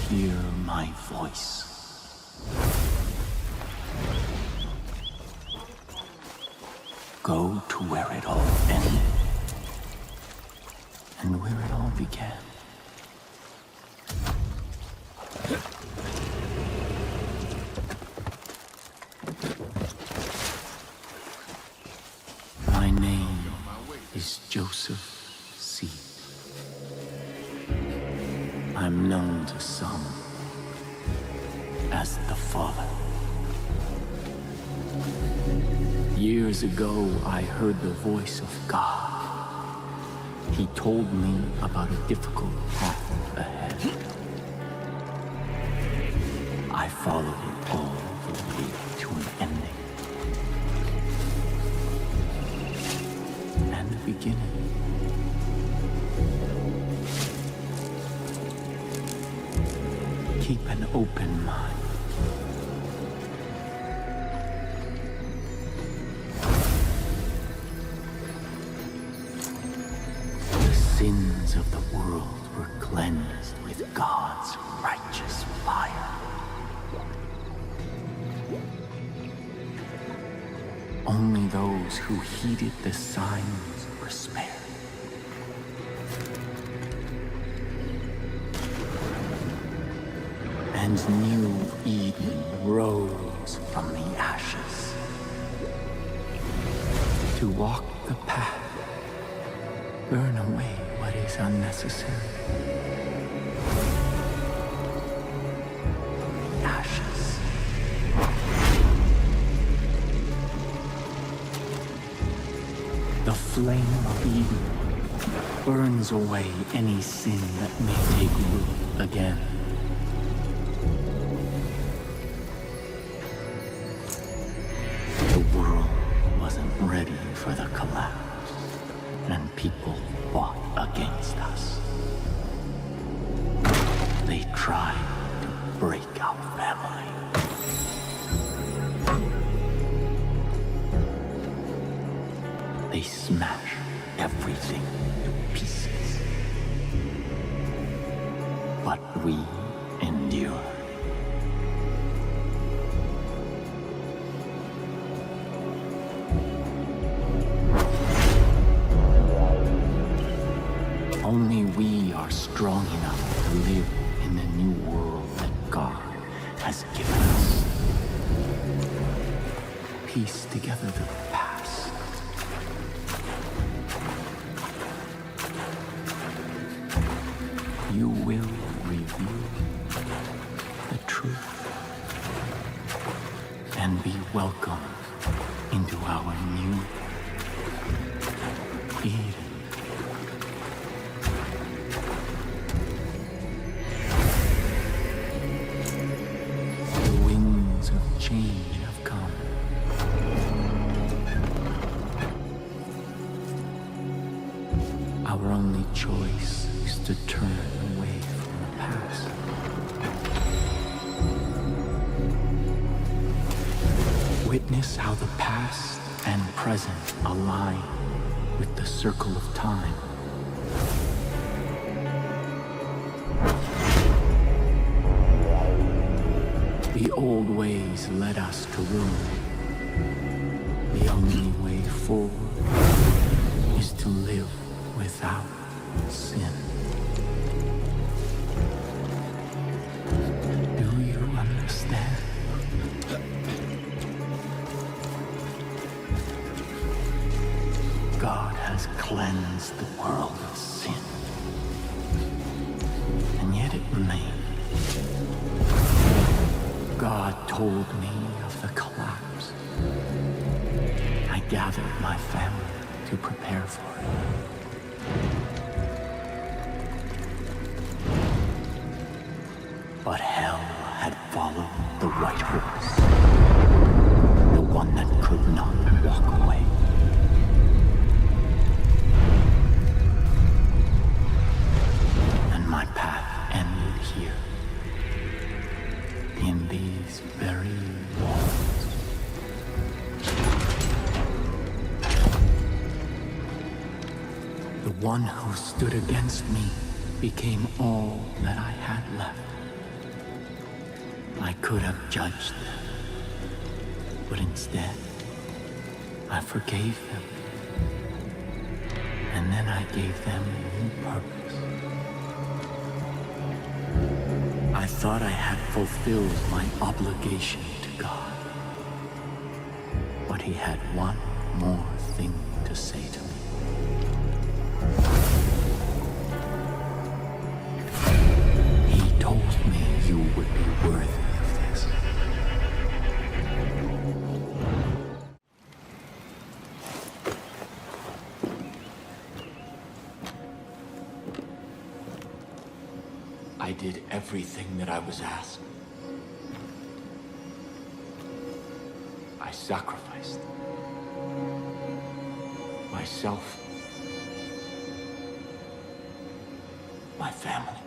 hear my voice. Go to where it all ended and where it all began. My name is Joseph Seed. I'm known to some as the Father. Years ago, I heard the voice of God. He told me about a difficult path ahead. I followed it all the way to an ending. And the beginning. Keep an open mind. The sins of the world were cleansed with God's righteous fire. Only those who heeded the signs were spared. And new Eden rose from the ashes to walk the path, burn away what is unnecessary. Ashes. The flame of Eden burns away any sin that may take root again. The world wasn't ready for the collapse, and people fought against us. They tried to break our family. They smashed everything to pieces. But we endured. Only we are strong enough to live in the new world that God has given us. Piece together the past. You will reveal the truth and be welcome into our new Eden. Change have come. Our only choice is to turn away from the past. Witness how the past and present align with the circle of time. The old ways led us to ruin. The only way forward is to live without sin. Do you understand? God has cleansed the world of sin, and yet it remains. God told me of the collapse. I gathered my family to prepare for it. But hell had followed the white horse, the one that could not walk away. And my path ended here. In these very walls. The one who stood against me became all that I had left. I could have judged them, but instead, I forgave them. And then I gave them a new purpose. I thought I had fulfilled my obligation to God, but he had one more thing to say to me. He told me you would be worthy of this. I did everything that I was asked. I sacrificed myself, my family.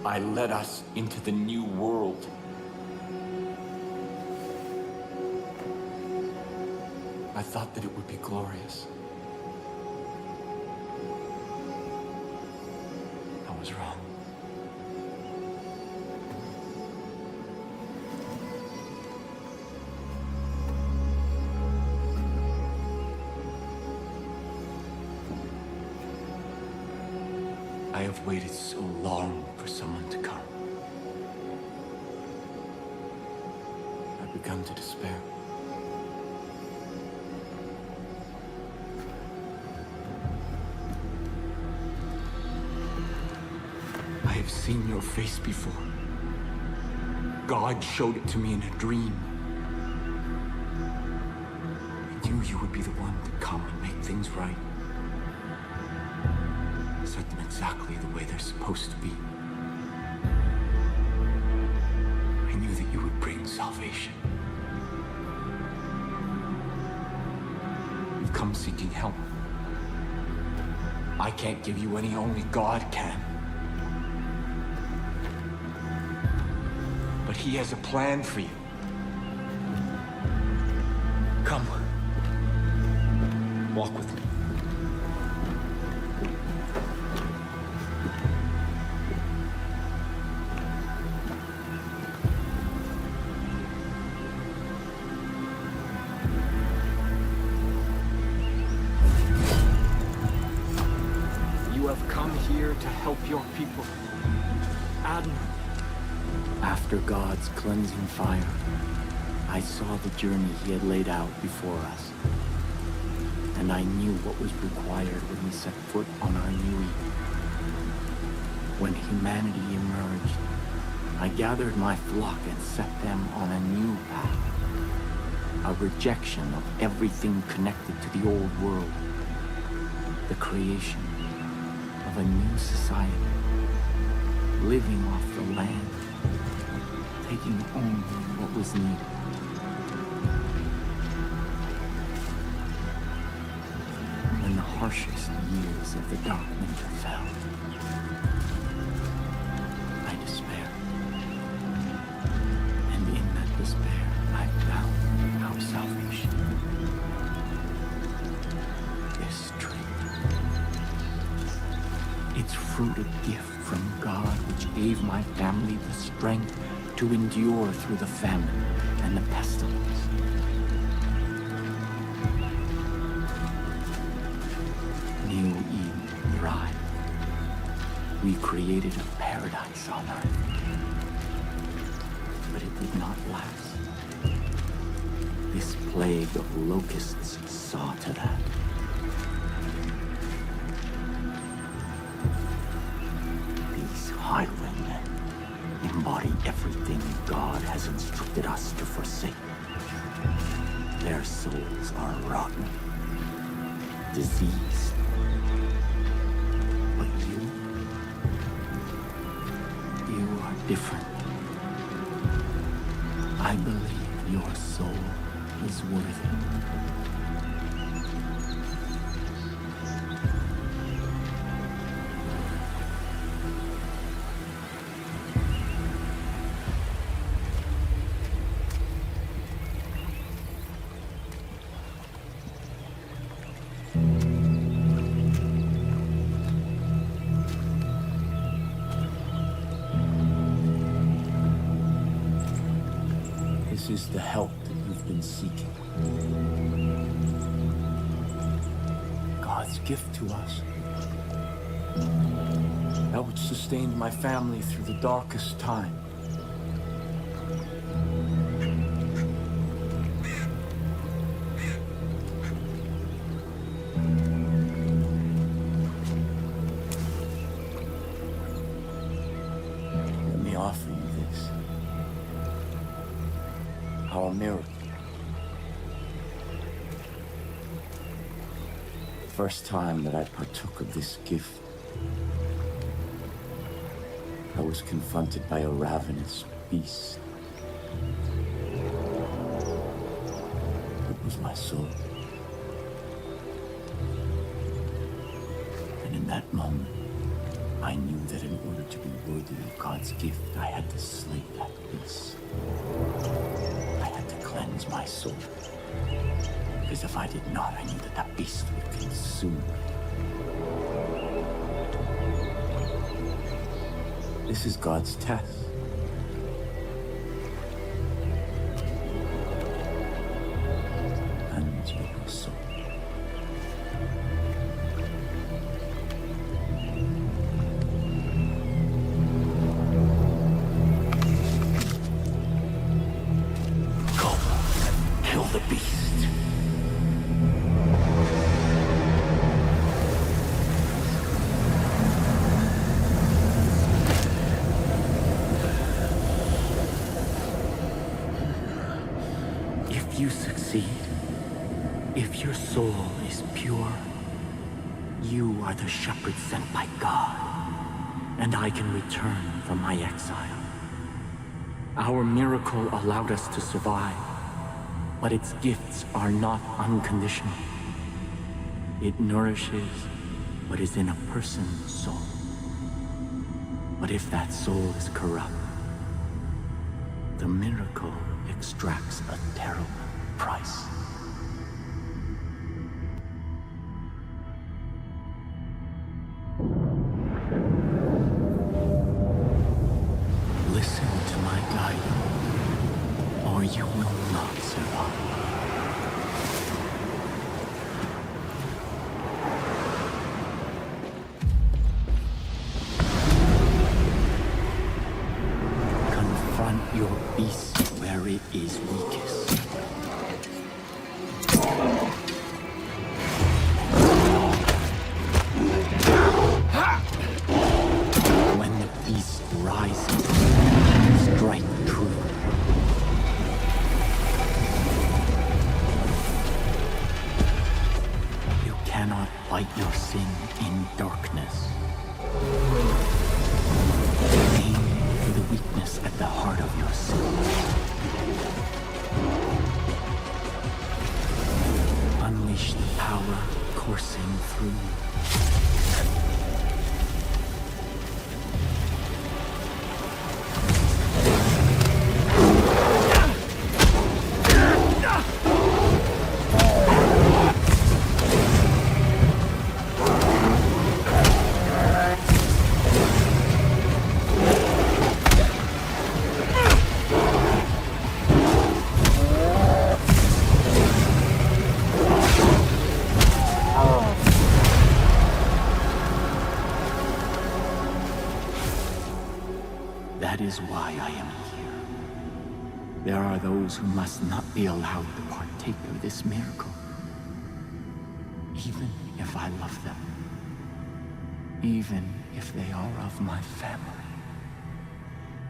I led us into the new world. I thought that it would be glorious. I was wrong. I have waited so long for someone to come. I've begun to despair. I have seen your face before. God showed it to me in a dream. I knew you would be the one to come and make things right. Set them exactly the way they're supposed to be. I knew that you would bring salvation. You've come seeking help. I can't give you any, only God can. But he has a plan for you. Come. Walk with me. You have come here to help your people. Admiral. After God's cleansing fire, I saw the journey he had laid out before us. And I knew what was required when we set foot on our new Eden. When humanity emerged, I gathered my flock and set them on a new path. A rejection of everything connected to the old world. The creation of a new society, living off the land, taking only what was needed. When the harshest years of the dark winter fell, I despaired. And in that despair, I found our salvation. This tree. Its fruit a gift from God, which gave my family the strength to endure through the famine and the pestilence. New Eden thrived. We created a paradise on earth. But it did not last. This plague of locusts saw to that. These highwaymen embody everything God has instructed us to forsake. Their souls are rotten, diseased. But you are different. I believe your soul is worthy. is the help that you've been seeking. God's gift to us. That which sustained my family through the darkest time. Let me offer you this. Our miracle. The first time that I partook of this gift, I was confronted by a ravenous beast. It was my soul. And in that moment, I knew that in order to be worthy of God's gift, I had to slay that beast. I had to cleanse my soul. Because if I did not, I knew that that beast would consume me. This is God's test. And your soul. Go, kill the beast. If you succeed, if your soul is pure, you are the shepherd sent by God, and I can return from my exile. Our miracle allowed us to survive, but its gifts are not unconditional. It nourishes what is in a person's soul. But if that soul is corrupt, the miracle extracts a terrible price. Listen to my guidance, or you will not survive. Confront your beast where it is weakest. When the beast rises, strike true. You cannot fight your sin in darkness. Aim for the weakness at the heart of your sin. Unleash the power coursing through you. That is why I am here. There are those who must not be allowed to partake of this miracle. Even if I love them. Even if they are of my family.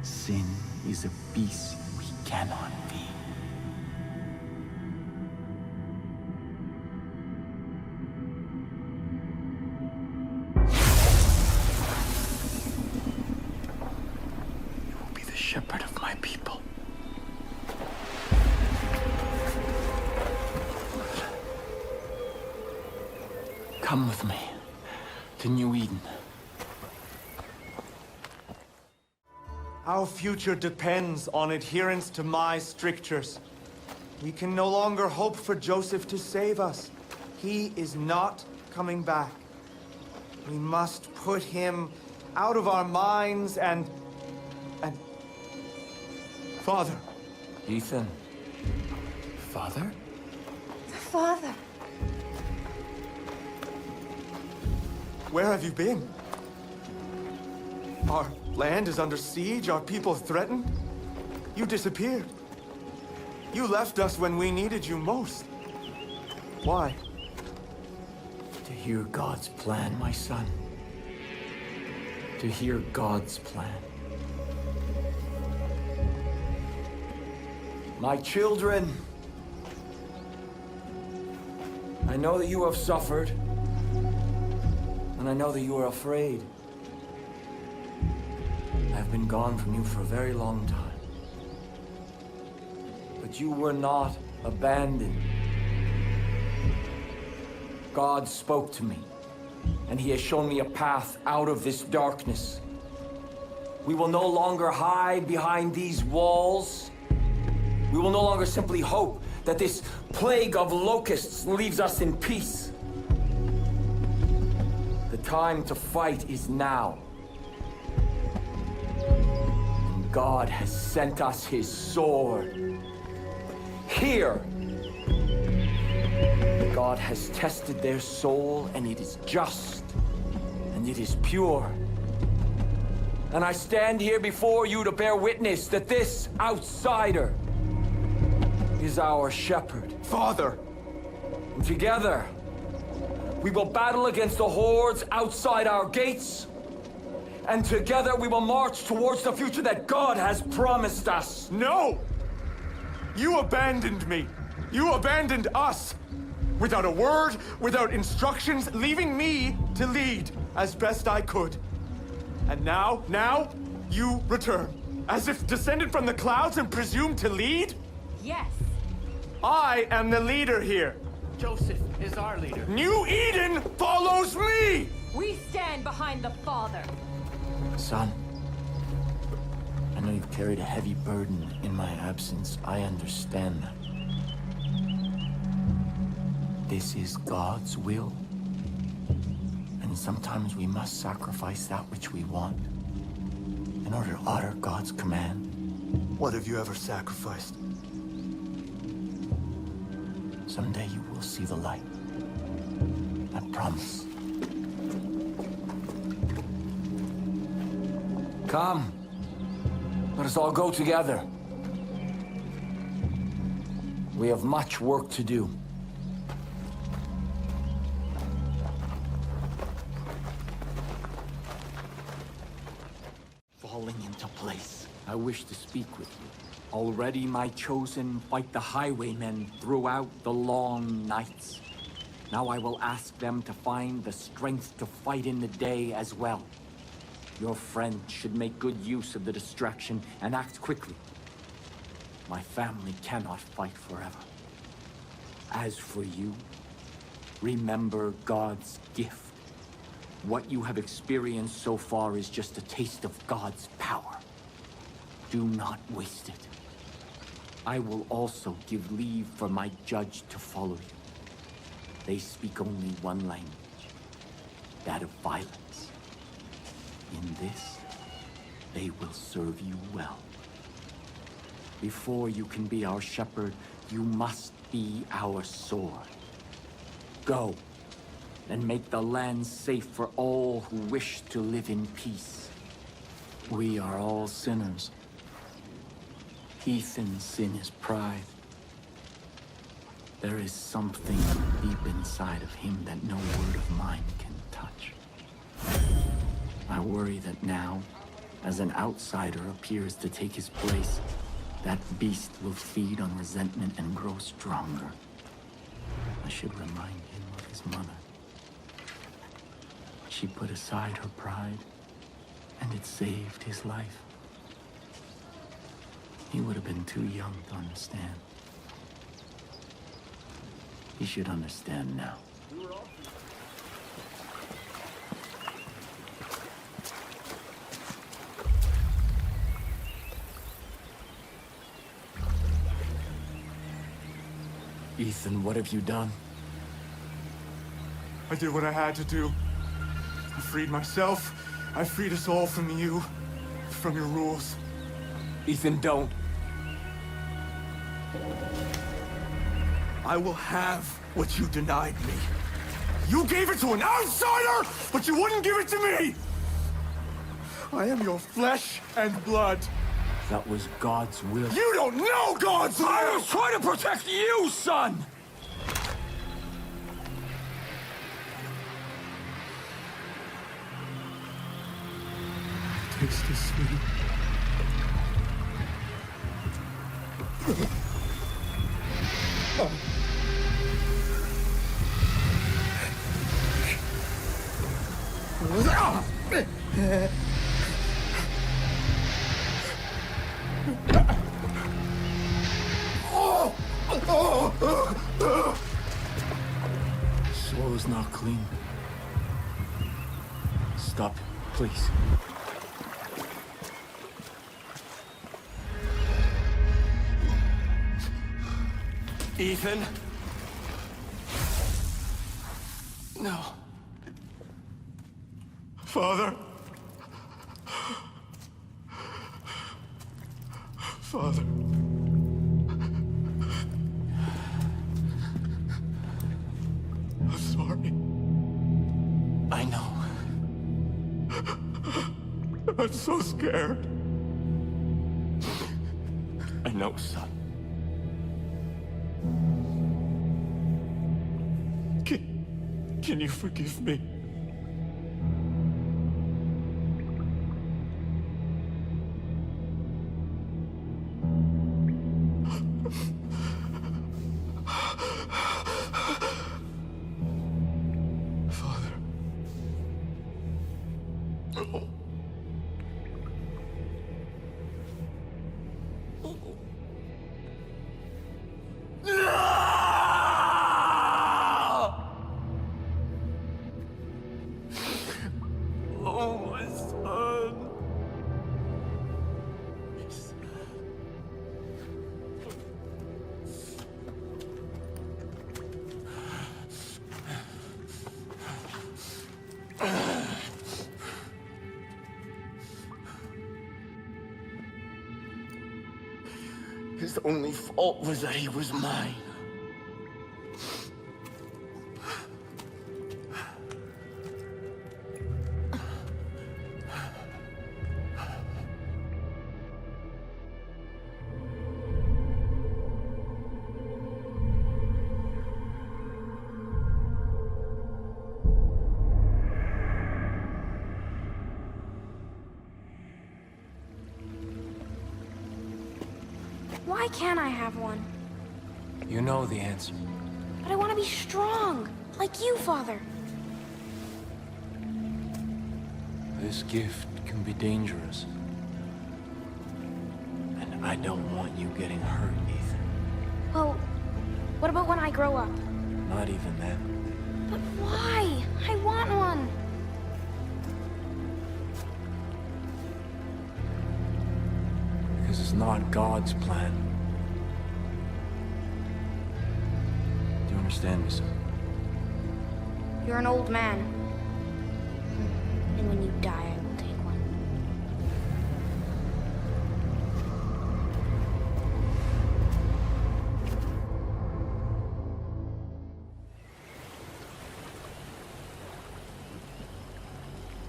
Sin is a beast we cannot be. Shepherd of my people. Come with me to New Eden. Our future depends on adherence to my strictures. We can no longer hope for Joseph to save us. He is not coming back. We must put him out of our minds and... Father. Ethan, Father? Father. Where have you been? Our land is under siege, our people threatened. You disappeared. You left us when we needed you most. Why? To hear God's plan, my son. To hear God's plan. My children, I know that you have suffered, and I know that you are afraid. I have been gone from you for a very long time. But you were not abandoned. God spoke to me, and He has shown me a path out of this darkness. We will no longer hide behind these walls. We will no longer simply hope that this plague of locusts leaves us in peace. The time to fight is now. And God has sent us His sword. Here! God has tested their soul, and it is just, and it is pure. And I stand here before you to bear witness that this outsider is our shepherd. Father! And together, we will battle against the hordes outside our gates. And together we will march towards the future that God has promised us. No! You abandoned me. You abandoned us. Without a word, without instructions, leaving me to lead as best I could. And now, you return. As if descended from the clouds and presumed to lead? Yes. I am the leader here. Joseph is our leader. New Eden follows me! We stand behind the Father. Son, I know you've carried a heavy burden in my absence. I understand that. This is God's will. And sometimes we must sacrifice that which we want in order to honor God's command. What have you ever sacrificed? Someday you will see the light. I promise. Come. Let us all go together. We have much work to do. Falling into place. I wish to speak with you. Already my chosen fight the highwaymen throughout the long nights. Now I will ask them to find the strength to fight in the day as well. Your friend should make good use of the distraction and act quickly. My family cannot fight forever. As for you, remember God's gift. What you have experienced so far is just a taste of God's power. Do not waste it. I will also give leave for my judge to follow you. They speak only one language, that of violence. In this, they will serve you well. Before you can be our shepherd, you must be our sword. Go, and make the land safe for all who wish to live in peace. We are all sinners. Ethan's sin is pride. There is something deep inside of him that no word of mine can touch. I worry that now, as an outsider appears to take his place, that beast will feed on resentment and grow stronger. I should remind him of his mother. She put aside her pride, and it saved his life. He would have been too young to understand. He should understand now. Ethan, what have you done? I did what I had to do. I freed myself. I freed us all from you, from your rules. Ethan, don't. I will have what you denied me. You gave it to an outsider, but you wouldn't give it to me! I am your flesh and blood. That was God's will. You don't know God's will! I was trying to protect you, son! Taste is sweet. Soil's not clean. Stop, please. Ethan? No. Father? Father? I'm sorry. I know. I'm so scared. I know, son. Can you forgive me? Father. Oh, my son. His only fault was that he was mine. Why can't I have one? You know the answer. But I want to be strong, like you, Father. This gift can be dangerous. And I don't want you getting hurt, Ethan. Well, what about when I grow up? Not even then. But why? I want one. Because it's not God's plan. Do you understand me, son? You're an old man. And when you die, I will take one.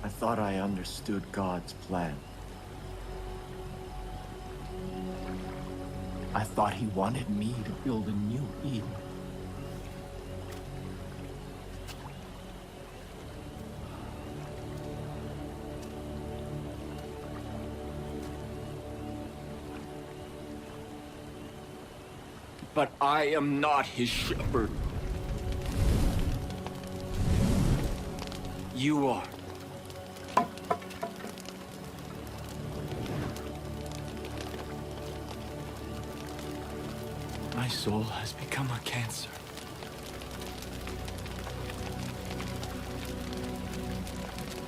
I thought I understood God's plan. I thought he wanted me to build a new Eden. But I am not his shepherd. You are. My soul has become a cancer.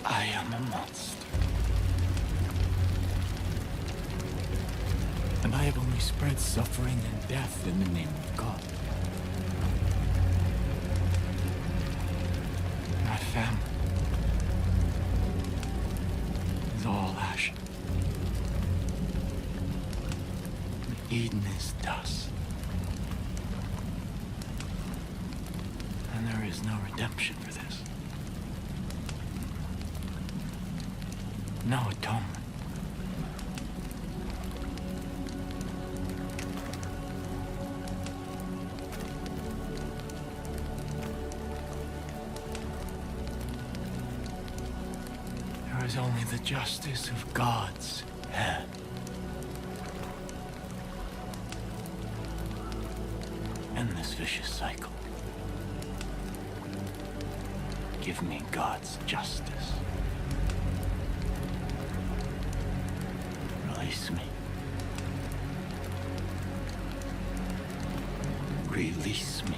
I am a monster. And I have only spread suffering and death in the name of God. My family is all ash. Eden is dust. And there is no redemption for this. No atonement. There is only the justice of God's hand. End this vicious cycle. Give me God's justice. Release me. Release me.